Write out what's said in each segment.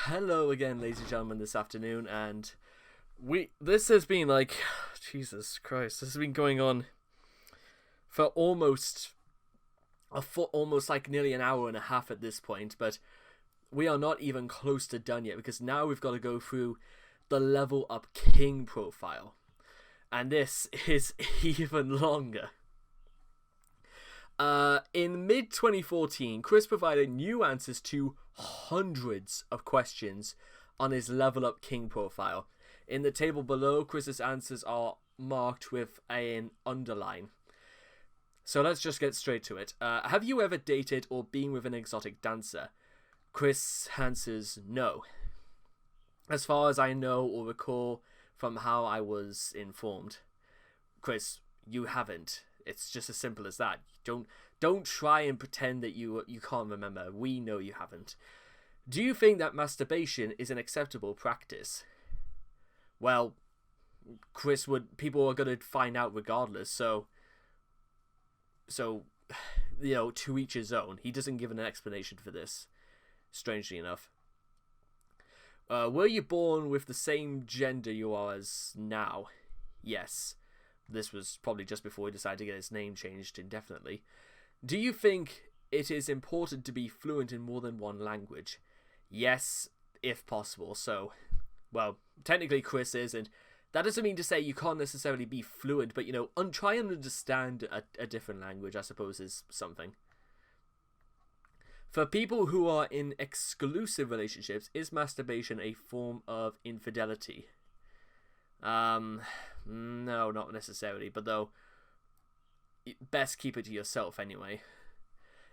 Hello again, ladies and gentlemen, this afternoon, and this has been like, Jesus Christ, this has been going on for almost like nearly an hour and a half at this point, but we are not even close to done yet, because now we've got to go through the level up king profile, and this is even longer. In mid-2014, Chris provided new answers to hundreds of questions on his Level Up King profile. In the table below, Chris's answers are marked with an underline. So let's just get straight to it. Have you ever dated or been with an exotic dancer? Chris answers no. As far as I know or recall from how I was informed. Chris, you haven't. It's just as simple as that. Don't try and pretend that you can't remember. We know you haven't. Do you think that masturbation is an acceptable practice? Well, Chris, people are going to find out regardless. So to each his own. He doesn't give an explanation for this, strangely enough. Were you born with the same gender you are as now? Yes. This was probably just before he decided to get his name changed indefinitely. Do you think it is important to be fluent in more than one language? Yes, if possible. So, well, technically Chris is, and that doesn't mean to say you can't necessarily be fluent, but, try and understand a different language, I suppose, is something. For people who are in exclusive relationships, is masturbation a form of infidelity? No, not necessarily, but though, best keep it to yourself anyway.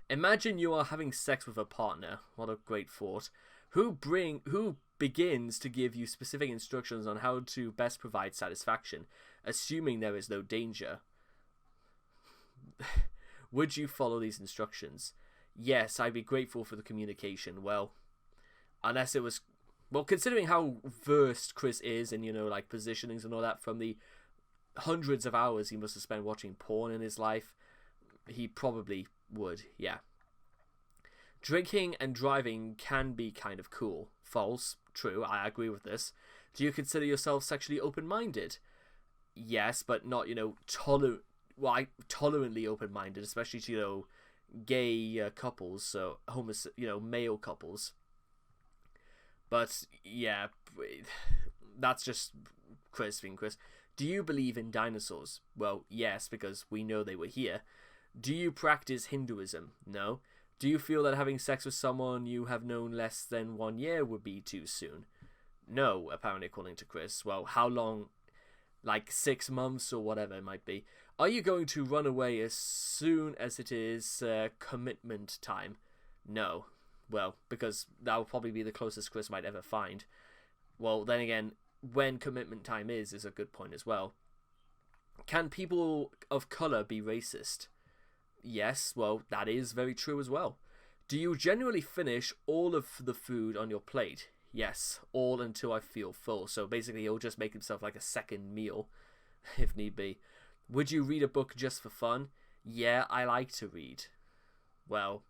Imagine you are having sex with a partner. What a great thought. Who begins to give you specific instructions on how to best provide satisfaction, assuming there is no danger. Would you follow these instructions? Yes, I'd be grateful for the communication. Well, unless it was... Well, considering how versed Chris is in, like, positionings and all that from the hundreds of hours he must have spent watching porn in his life, he probably would, yeah. Drinking and driving can be kind of cool. False. True, I agree with this. Do you consider yourself sexually open-minded? Yes, but not, tolerantly open-minded, especially to, gay couples, so male couples. But, yeah, that's just Chris being Chris. Do you believe in dinosaurs? Well, yes, because we know they were here. Do you practice Hinduism? No. Do you feel that having sex with someone you have known less than 1 year would be too soon? No, apparently according to Chris. Well, how long? Like 6 months or whatever it might be. Are you going to run away as soon as it is commitment time? No. Well, because that will probably be the closest Chris might ever find. Well, then again, when commitment time is a good point as well. Can people of colour be racist? Yes, well, that is very true as well. Do you generally finish all of the food on your plate? Yes, all until I feel full. So basically, he'll just make himself like a second meal, if need be. Would you read a book just for fun? Yeah, I like to read. Well,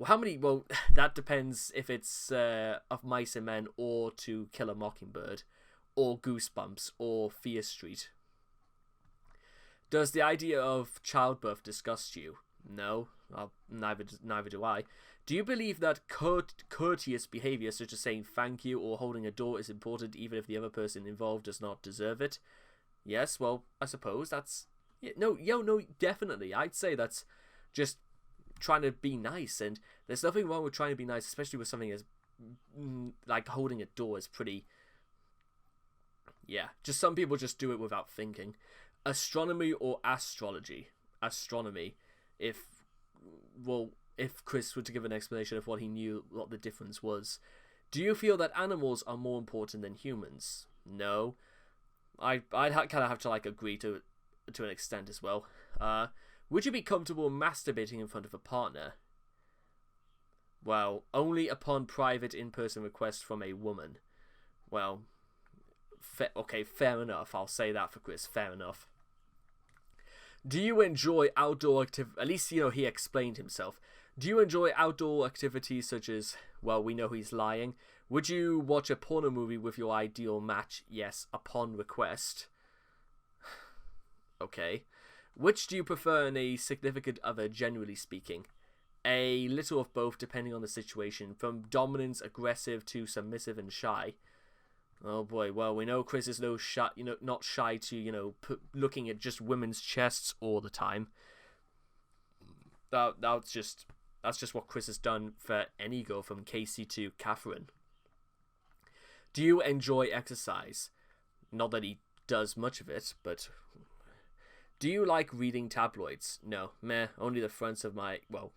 how many? Well, that depends if it's Of Mice and Men or To Kill a Mockingbird or Goosebumps or Fear Street. Does the idea of childbirth disgust you? No, neither do I. Do you believe that courteous behavior, such as saying thank you or holding a door, is important even if the other person involved does not deserve it? Yes, well, I suppose that's... No, definitely. I'd say that's just trying to be nice, and there's nothing wrong with trying to be nice, especially with something as like holding a door is pretty... Yeah, just some people just do it without thinking. Astronomy or astrology? Astronomy. If Chris were to give an explanation of what he knew, what the difference was. Do you feel that animals are more important than humans? No. I'd kind of have to agree to an extent as well. Would you be comfortable masturbating in front of a partner? Well, only upon private in-person request from a woman. Well, okay, fair enough. I'll say that for Chris. Fair enough. Do you enjoy outdoor activity? At least, he explained himself. Do you enjoy outdoor activities such as, well, we know he's lying. Would you watch a porno movie with your ideal match? Yes, upon request. Okay. Which do you prefer in a significant other, generally speaking? A little of both, depending on the situation, from dominant, aggressive to submissive and shy. Oh boy, well, we know Chris is no shy, not shy to, looking at just women's chests all the time. That's just what Chris has done for any girl, from Casey to Catherine. Do you enjoy exercise? Not that he does much of it, but... Do you like reading tabloids? No, meh, only the fronts of my... Well,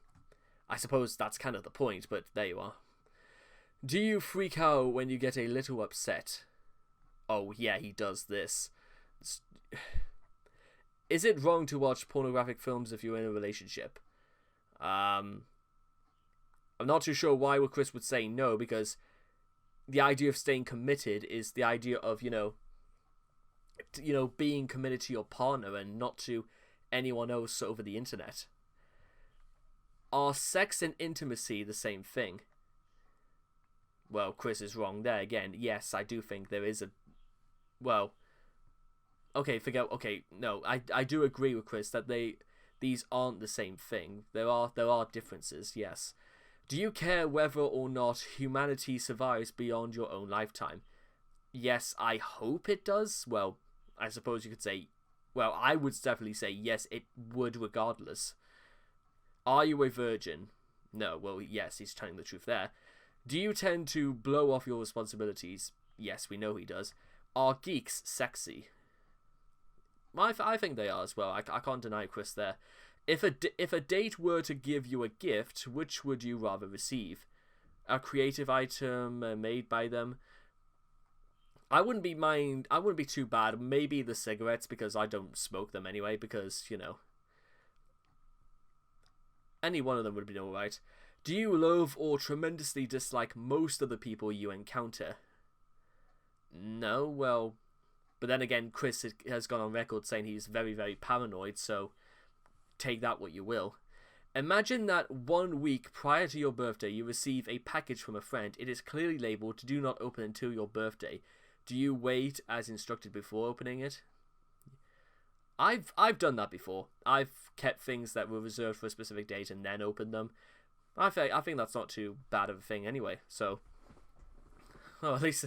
I suppose that's kind of the point, but there you are. Do you freak out when you get a little upset? Oh, yeah, he does this. Is it wrong to watch pornographic films if you're in a relationship? I'm not too sure why Chris would say no, because the idea of staying committed is the idea of, being committed to your partner and not to anyone else over the internet. Are sex and intimacy the same thing? Well, Chris is wrong there again. Yes, I do think there is a... Well... Okay, no, I do agree with Chris that these aren't the same thing. There are differences, yes. Do you care whether or not humanity survives beyond your own lifetime? Yes, I hope it does. Well, I suppose you could say... Well, I would definitely say yes, it would regardless. Are you a virgin? No, well, yes, he's telling the truth there. Do you tend to blow off your responsibilities? Yes, we know he does. Are geeks sexy? I think they are as well. I can't deny Chris there. If a date were to give you a gift, which would you rather receive? A creative item made by them? I wouldn't be too bad. Maybe the cigarettes, because I don't smoke them anyway, because, any one of them would be alright. Do you love or tremendously dislike most of the people you encounter? No, well... But then again, Chris has gone on record saying he's very, very paranoid, so take that what you will. Imagine that 1 week prior to your birthday, you receive a package from a friend. It is clearly labeled "Do not open until your birthday." Do you wait as instructed before opening it? I've done that before. I've kept things that were reserved for a specific date and then opened them. I think that's not too bad of a thing anyway. So, well, at least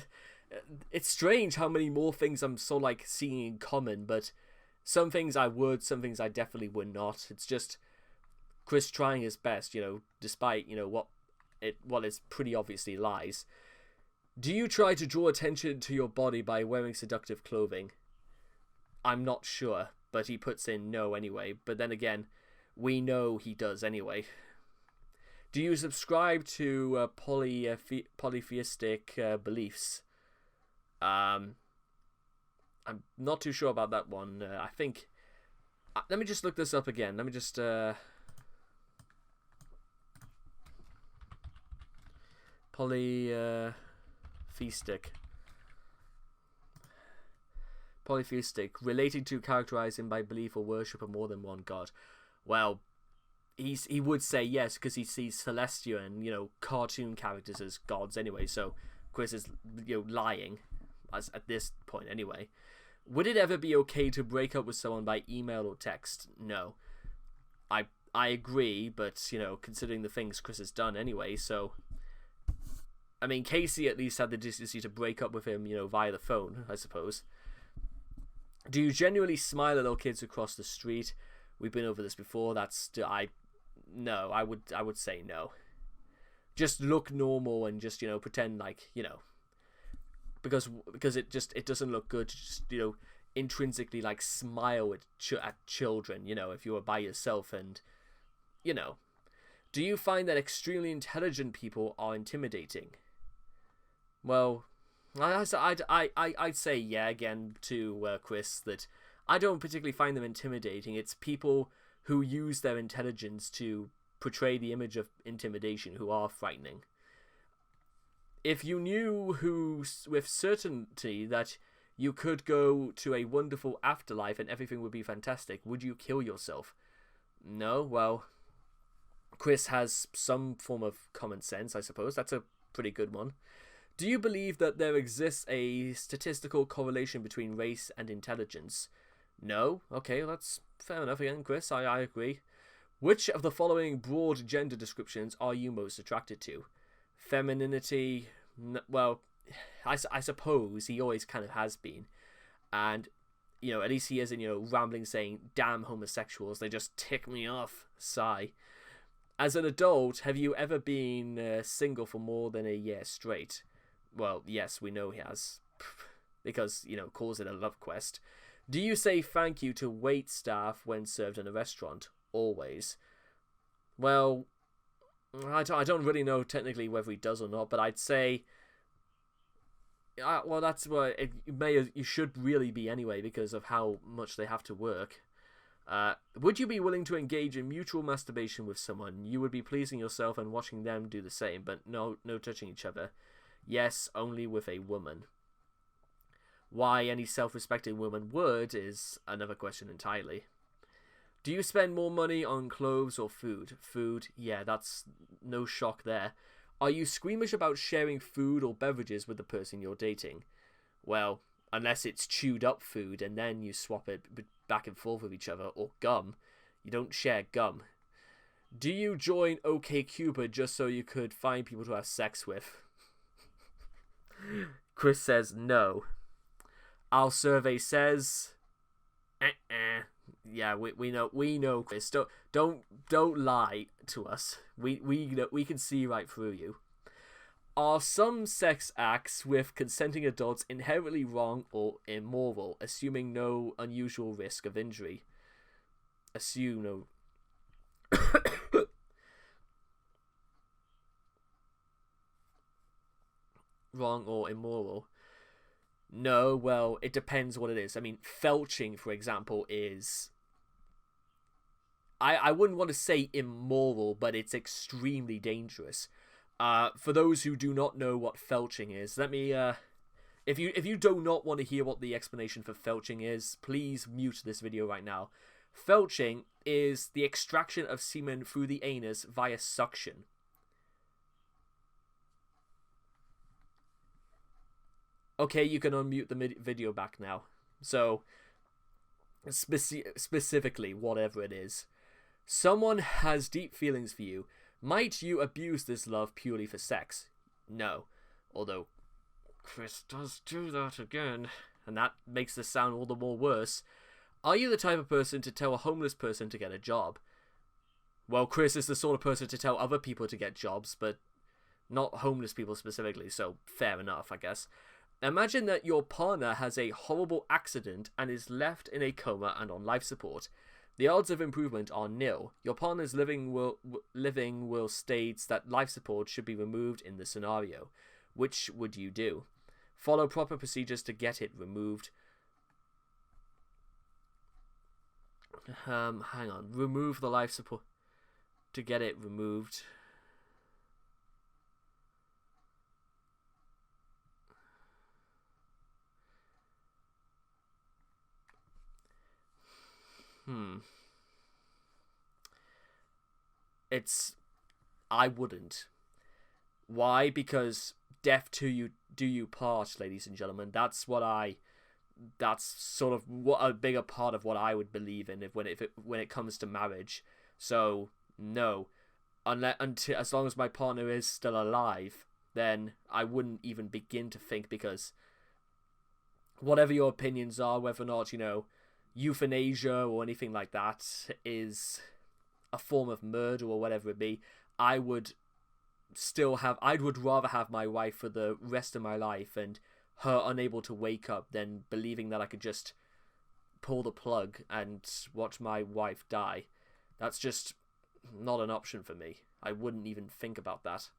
it's strange how many more things I'm so seeing in common. But some things I would, some things I definitely would not. It's just Chris trying his best, despite what is pretty obviously lies. Do you try to draw attention to your body by wearing seductive clothing? I'm not sure, but he puts in no anyway. But then again, we know he does anyway. Do you subscribe to polytheistic beliefs? I'm not too sure about that one. I think... let me just look this up again. Let me just... Polytheistic, relating to, characterizing by belief or worship of more than one god. Well, he would say yes because he sees celestial and cartoon characters as gods anyway. So Chris is lying at this point anyway. Would it ever be okay to break up with someone by email or text? No. I agree, but considering the things Chris has done anyway, so I mean, Casey at least had the decency to break up with him, via the phone, I suppose. Do you genuinely smile at little kids across the street? We've been over this before. No, I would say no. Just look normal and just pretend because it doesn't look good to just intrinsically smile at children. If you were by yourself and Do you find that extremely intelligent people are intimidating? Well, I'd say yeah again to Chris, that I don't particularly find them intimidating. It's people who use their intelligence to portray the image of intimidation who are frightening. If you knew with certainty that you could go to a wonderful afterlife and everything would be fantastic, would you kill yourself? No, well, Chris has some form of common sense, I suppose. That's a pretty good one. Do you believe that there exists a statistical correlation between race and intelligence? No? Okay, that's fair enough again, Chris. I agree. Which of the following broad gender descriptions are you most attracted to? Femininity? Well, I suppose he always kind of has been. And, at least he isn't, rambling saying, damn homosexuals, they just tick me off. Sigh. As an adult, have you ever been single for more than a year straight? Well, yes, we know he has. Because, calls it a love quest. Do you say thank you to wait staff when served in a restaurant? Always. Well, I don't really know technically whether he does or not, but I'd say... well, that's what you should really be anyway, because of how much they have to work. Would you be willing to engage in mutual masturbation with someone? You would be pleasing yourself and watching them do the same, but no touching each other. Yes, only with a woman. Why any self-respecting woman would is another question entirely. Do you spend more money on clothes or food? Food, yeah, that's no shock there. Are you squeamish about sharing food or beverages with the person you're dating? Well, unless it's chewed up food and then you swap it back and forth with each other, or gum. You don't share gum. Do you join OK Cupid just so you could find people to have sex with? Chris says no. Our survey says... Yeah, we know, Chris. Don't lie to us. We can see right through you. Are some sex acts with consenting adults inherently wrong or immoral, assuming no unusual risk of injury? Assume no. Wrong or immoral? No, well, it depends what it is. I mean, felching, for example, is... I wouldn't want to say immoral, but it's extremely dangerous. For those who do not know what felching is, let me... If you do not want to hear what the explanation for felching is, please mute this video right now. Felching is the extraction of semen through the anus via suction. Okay, you can unmute the video back now. So, specifically, whatever it is. Someone has deep feelings for you. Might you abuse this love purely for sex? No. Although, Chris does do that again. And that makes this sound all the more worse. Are you the type of person to tell a homeless person to get a job? Well, Chris is the sort of person to tell other people to get jobs, but not homeless people specifically, so fair enough, I guess. Imagine that your partner has a horrible accident and is left in a coma and on life support. The odds of improvement are nil. Your partner's living will states that life support should be removed in the scenario. Which would you do? Follow proper procedures to get it removed. Hang on. Remove the life support to get it removed. I wouldn't. Why? Because death to you do you part, ladies and gentlemen. That's sort of what a bigger part of what I would believe in when it comes to marriage. So no, as long as my partner is still alive, then I wouldn't even begin to think, because whatever your opinions are, whether or not euthanasia or anything like that is a form of murder or whatever it be, I would rather have my wife for the rest of my life and her unable to wake up than believing that I could just pull the plug and watch my wife die. That's just not an option for me. I wouldn't even think about that.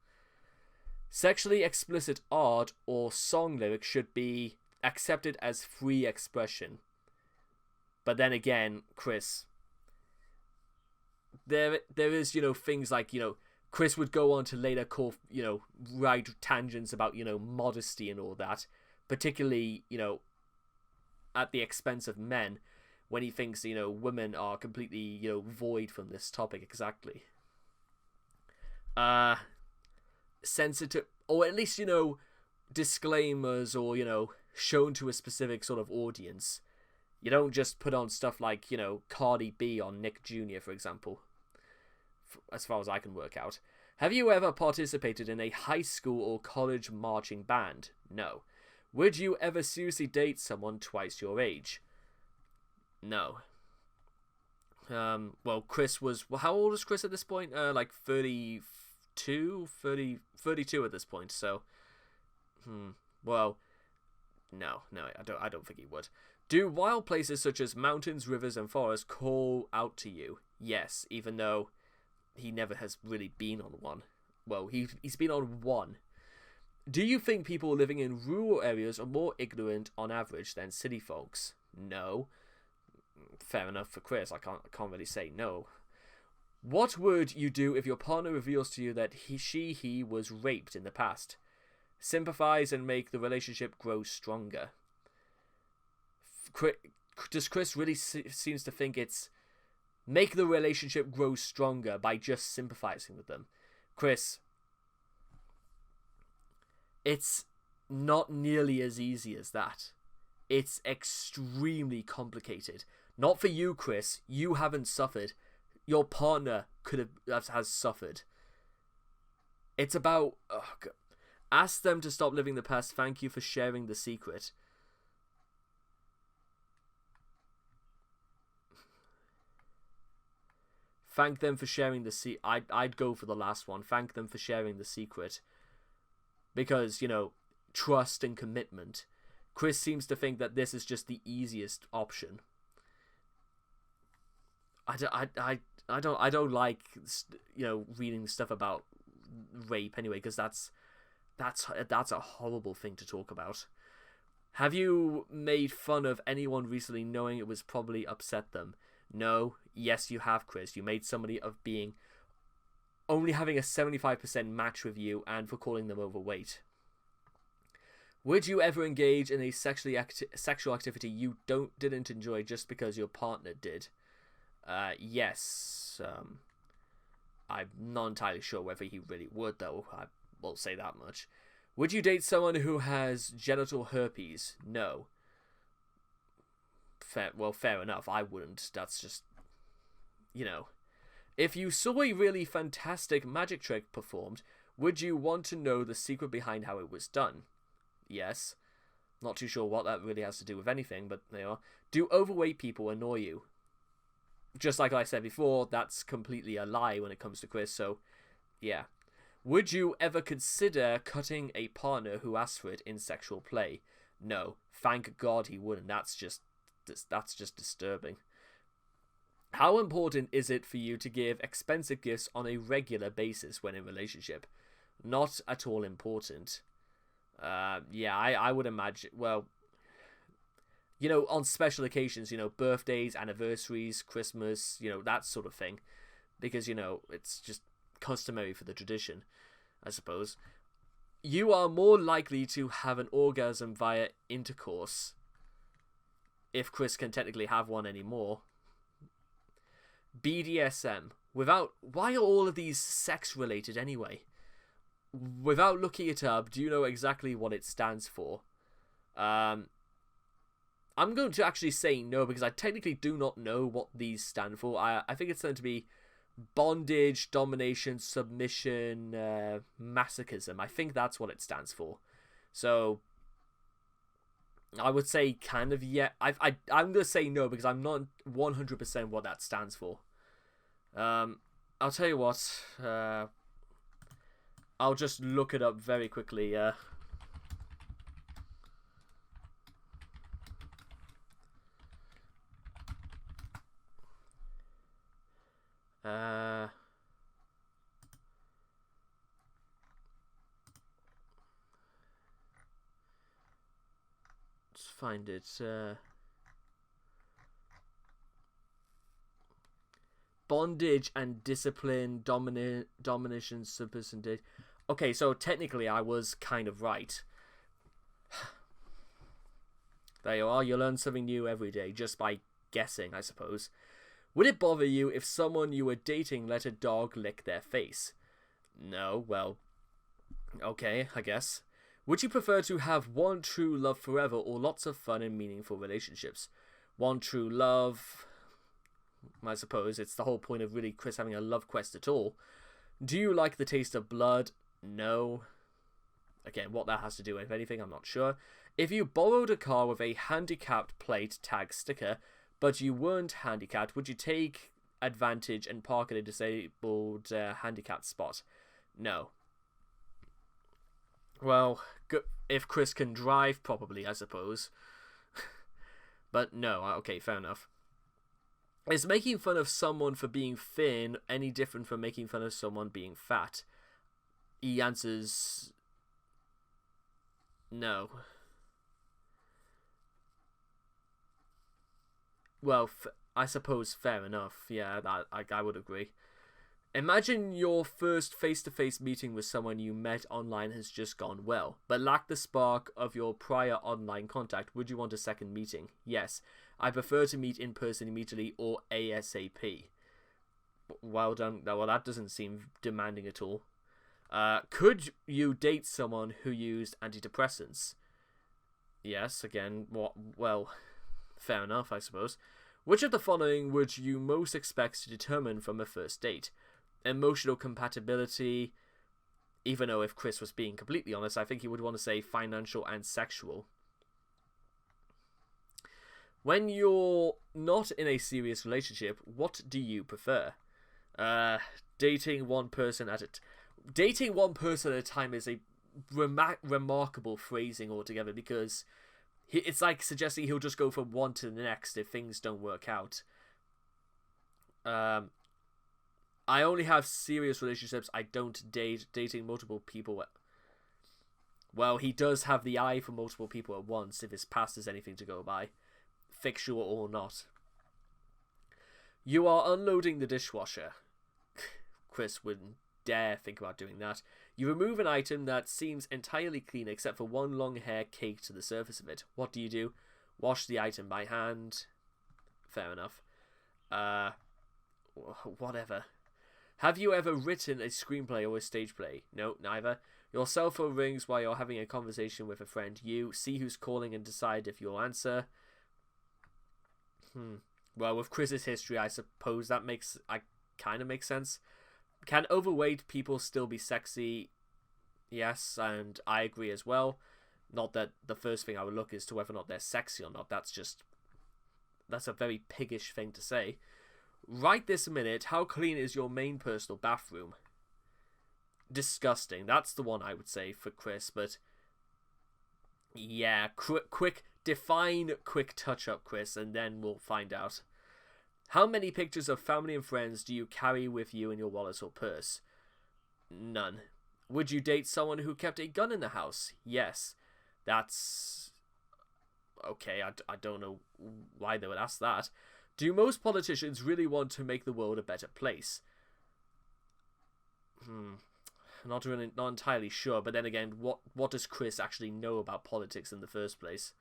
Sexually explicit art or song lyrics should be accepted as free expression. But then again, Chris, there is, things like, Chris would go on to later call, write tangents about, modesty and all that, particularly, at the expense of men, when he thinks, women are completely, void from this topic exactly. uh sensitive, or at least, disclaimers, or, shown to a specific sort of audience. You don't just put on stuff like, Cardi B on Nick Jr., for example, as far as I can work out. Have you ever participated in a high school or college marching band? No. Would you ever seriously date someone twice your age? No. Well, Chris was... Well, how old was Chris at this point? Like 32 at this point, so... Well, no, I don't think he would. Do wild places such as mountains, rivers, and forests call out to you? Yes, even though he never has really been on one. Well, he's been on one. Do you think people living in rural areas are more ignorant on average than city folks? No. Fair enough for Chris. I can't really say no. What would you do if your partner reveals to you that he was raped in the past? Sympathize and make the relationship grow stronger. Does Chris really seems to think it's make the relationship grow stronger by just sympathizing with them? Chris, it's not nearly as easy as that. It's extremely complicated. Not for you, Chris. You haven't suffered. Your partner has suffered. It's about... Oh, God. Ask them to stop living the past. Thank you for sharing the secret. Thank them for sharing the secret. I'd go for the last one. Thank them for sharing the secret. Because, trust and commitment. Chris seems to think that this is just the easiest option. I don't like, reading stuff about rape anyway, because that's a horrible thing to talk about. Have you made fun of anyone recently knowing it was probably upset them? No. Yes, you have, Chris. You made somebody of being only having a 75% match with you and for calling them overweight. Would you ever engage in a sexual activity you didn't enjoy just because your partner did? Yes. I'm not entirely sure whether he really would, though. I won't say that much. Would you date someone who has genital herpes? No. Fair enough. I wouldn't. That's just, If you saw a really fantastic magic trick performed, would you want to know the secret behind how it was done? Yes. Not too sure what that really has to do with anything, but there you are. Do overweight people annoy you? Just like I said before, that's completely a lie when it comes to Chris, so yeah. Would you ever consider cutting a partner who asks for it in sexual play? No. Thank God he wouldn't. That's just disturbing. How important is it for you to give expensive gifts on a regular basis when in a relationship? Not at all important. I would imagine, well, on special occasions, birthdays, anniversaries, Christmas, that sort of thing. Because, it's just customary for the tradition, I suppose. You are more likely to have an orgasm via intercourse, if Chris can technically have one anymore. BDSM. Why are all of these sex related anyway? Without looking it up, do you know exactly what it stands for? I'm going to actually say no, because I technically do not know what these stand for. I think it's going to be bondage, domination, submission, masochism. I think that's what it stands for. So I would say kind of yeah. I'm going to say no, because I'm not 100% what that stands for. I'll tell you what. I'll just look it up very quickly. Let's find it. Bondage and discipline, domination, submission. Okay, so technically I was kind of right. There you are. You learn something new every day just by guessing, I suppose. Would it bother you if someone you were dating let a dog lick their face? No, well, okay, I guess. Would you prefer to have one true love forever or lots of fun and meaningful relationships? One true love. I suppose it's the whole point of really Chris having a love quest at all. Do you like the taste of blood? No. Again, what that has to do with anything, I'm not sure. If you borrowed a car with a handicapped plate tag sticker, but you weren't handicapped, would you take advantage and park at a disabled handicapped spot? No. Well, if Chris can drive, probably, I suppose. But no, okay, fair enough. Is making fun of someone for being thin any different from making fun of someone being fat? He answers no. Well, I suppose fair enough. Yeah, I would agree. Imagine your first face-to-face meeting with someone you met online has just gone well, but lacked the spark of your prior online contact. Would you want a second meeting? Yes. I prefer to meet in person immediately or ASAP. Well done. Well, that doesn't seem demanding at all. Could you date someone who used antidepressants? Yes, again, well, fair enough, I suppose. Which of the following would you most expect to determine from a first date? Emotional compatibility, even though if Chris was being completely honest, I think he would want to say financial and sexual. When you're not in a serious relationship, what do you prefer? Dating one person at a time is a remarkable phrasing altogether, because it's like suggesting he'll just go from one to the next if things don't work out. I only have serious relationships. I don't date. Dating multiple people. Well, he does have the eye for multiple people at once if his past is anything to go by, fictional or not. You are unloading the dishwasher. Chris wouldn't dare think about doing that. You remove an item that seems entirely clean except for one long hair caked to the surface of it. What do? Wash the item by hand. Fair enough. Whatever. Have you ever written a screenplay or a stage play? No, neither. Your cell phone rings while you're having a conversation with a friend. You see who's calling and decide if you'll answer. Well, with Chris's history, I suppose that kind of makes sense. Can overweight people still be sexy? Yes, and I agree as well. Not that the first thing I would look is to whether or not they're sexy or not. That's a very piggish thing to say. Right this minute, how clean is your main personal bathroom? Disgusting. That's the one I would say for Chris, but yeah, define quick touch-up, Chris, and then we'll find out. How many pictures of family and friends do you carry with you in your wallet or purse? None. Would you date someone who kept a gun in the house? Yes. That's okay. I don't know why they would ask that. Do most politicians really want to make the world a better place? Not entirely sure, but then again, what does Chris actually know about politics in the first place?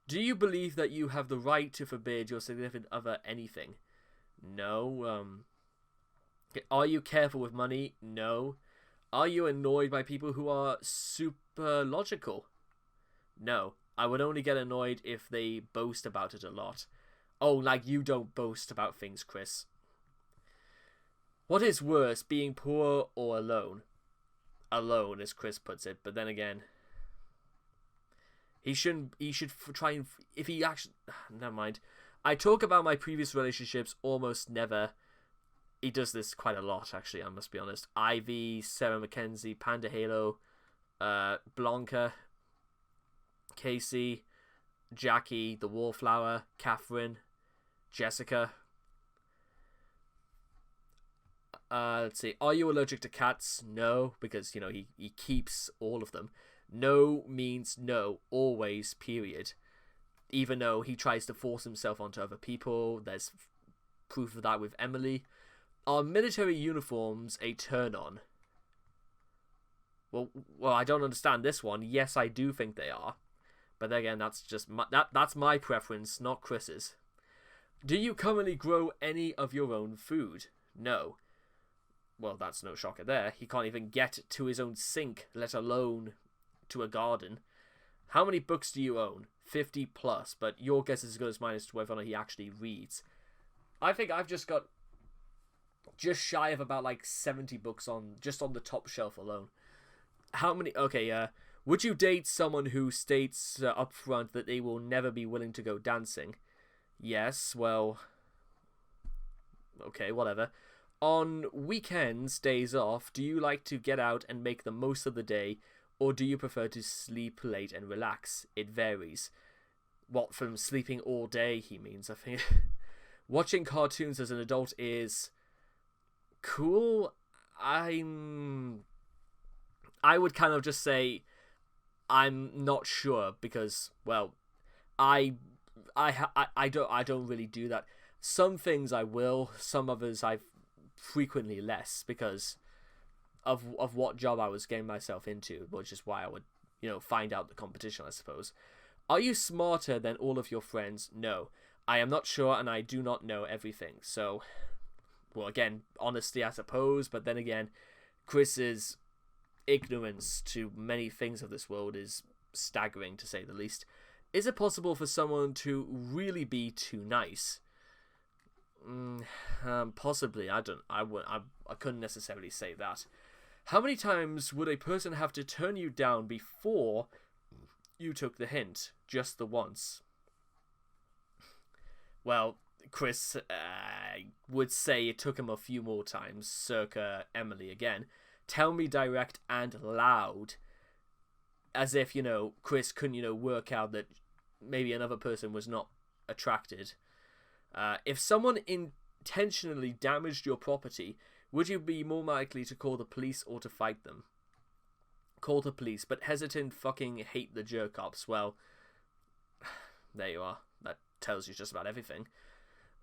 Do you believe that you have the right to forbid your significant other anything? No. Are you careful with money? No. Are you annoyed by people who are super logical? No. I would only get annoyed if they boast about it a lot. Oh, like you don't boast about things, Chris. What is worse, being poor or alone? Alone, as Chris puts it, but then again, he should try and, if he actually, never mind. I talk about my previous relationships almost never. He does this quite a lot, actually, I must be honest. Ivy, Sarah Mackenzie, Panda Halo, Blanca, Casey, Jackie, the Wallflower, Catherine, Jessica. Let's see. Are you allergic to cats? No, because, he keeps all of them. No means no, always, period. Even though he tries to force himself onto other people. There's proof of that with Emily. Are military uniforms a turn-on? Well, I don't understand this one. Yes, I do think they are. But again, that's just that's my preference, not Chris's. Do you currently grow any of your own food? No. well, that's no shocker there. He can't even get to his own sink, let alone to a garden. How many books do you own? 50 plus, but your guess is as good as mine as to whether or not he actually reads. I think I've just got just shy of about like 70 books just on the top shelf alone. How many? Okay, would you date someone who states up front that they will never be willing to go dancing? Yes, well, okay, whatever. On weekends, days off, do you like to get out and make the most of the day, or do you prefer to sleep late and relax? It varies. What, from sleeping all day, he means, I think. Watching cartoons as an adult is cool. I would kind of just say I'm not sure because, well, I don't really do that. Some things I will, some others I frequently less because of what job I was getting myself into, which is why I would, find out the competition, I suppose. Are you smarter than all of your friends? No. I am not sure and I do not know everything. So, well, again, honesty, I suppose, but then again, Chris's ignorance to many things of this world is staggering, to say the least. Is it possible for someone to really be too nice? Possibly. I couldn't necessarily say that. How many times would a person have to turn you down before you took the hint? Just the once. Well, Chris would say it took him a few more times, circa Emily again. Tell me direct and loud. As if, Chris couldn't, work out that maybe another person was not attracted. If someone intentionally damaged your property, would you be more likely to call the police or to fight them? Call the police, but hesitant fucking hate the jerk-ops. Well, there you are. That tells you just about everything.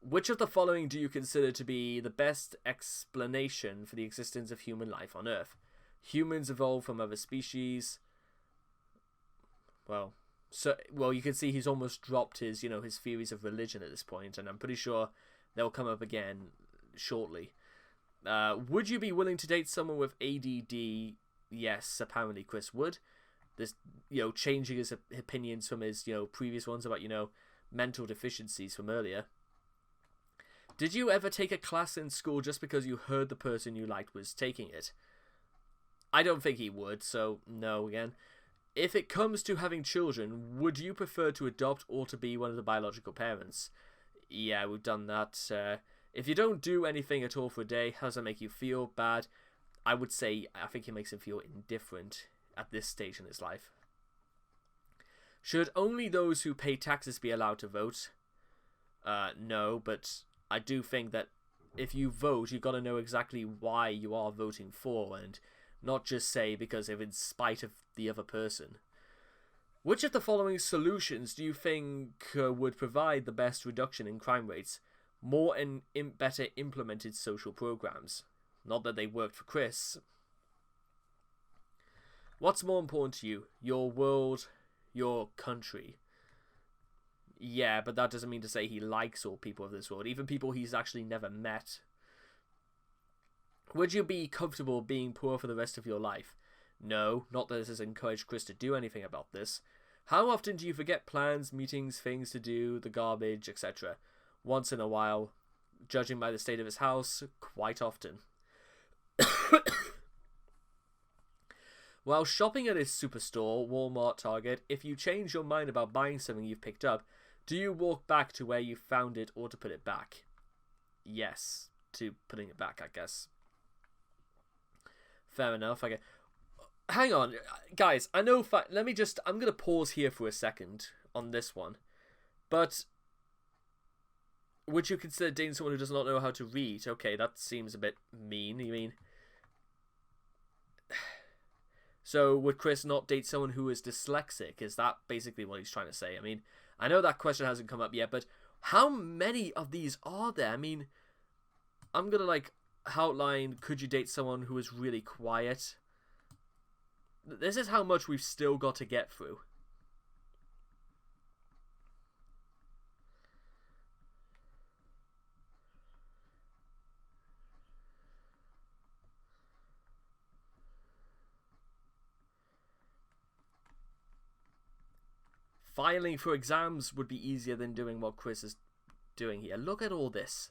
Which of the following do you consider to be the best explanation for the existence of human life on Earth? Humans evolved from other species. Well, you can see he's almost dropped his, his theories of religion at this point, and I'm pretty sure they'll come up again shortly. Would you be willing to date someone with ADD? Yes, apparently Chris would. This, changing his opinions from his, previous ones about, mental deficiencies from earlier. Did you ever take a class in school just because you heard the person you liked was taking it? I don't think he would, so no again. If it comes to having children, would you prefer to adopt or to be one of the biological parents? Yeah, we've done that. If you don't do anything at all for a day, how does that make you feel? Bad. I would say I think it makes him feel indifferent at this stage in his life. Should only those who pay taxes be allowed to vote? No, but I do think that if you vote, you've got to know exactly why you are voting for, and not just say because of in spite of the other person. Which of the following solutions do you think would provide the best reduction in crime rates? More and better implemented social programs. Not that they worked for Chris. What's more important to you? Your world, your country? Yeah, but that doesn't mean to say he likes all people of this world, even people he's actually never met. Would you be comfortable being poor for the rest of your life? No, not that this has encouraged Chris to do anything about this. How often do you forget plans, meetings, things to do, the garbage, etc.? Once in a while. Judging by the state of his house, quite often. While shopping at his superstore, Walmart, Target, if you change your mind about buying something you've picked up, do you walk back to where you found it or to put it back? Yes, to putting it back, I guess. Fair enough. Okay. Hang on, guys. I know. I'm gonna pause here for a second on this one. But would you consider dating someone who does not know how to read? Okay, that seems a bit mean. You mean? So would Chris not date someone who is dyslexic? Is that basically what he's trying to say? I mean, I know that question hasn't come up yet, but how many of these are there? I mean, I'm gonna outline, could you date someone who is really quiet? This is how much we've still got to get through. filing for exams would be easier than doing what Chris is doing here. Look at all this.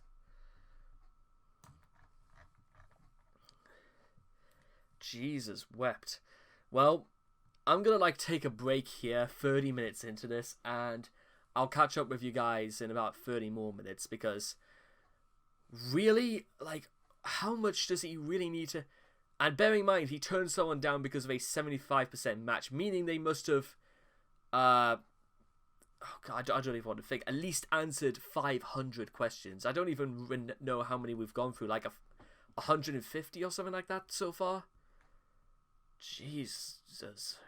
Jesus wept. Well, I'm gonna like take a break here, 30 minutes into this, and I'll catch up with you guys in about 30 more minutes, because really, like, how much does he really need to... And bear in mind, he turned someone down because of a 75% match, meaning they must have, oh God, I don't even want to think, at least answered 500 questions. I don't even know how many we've gone through, like 150 or something like that so far. Jesus.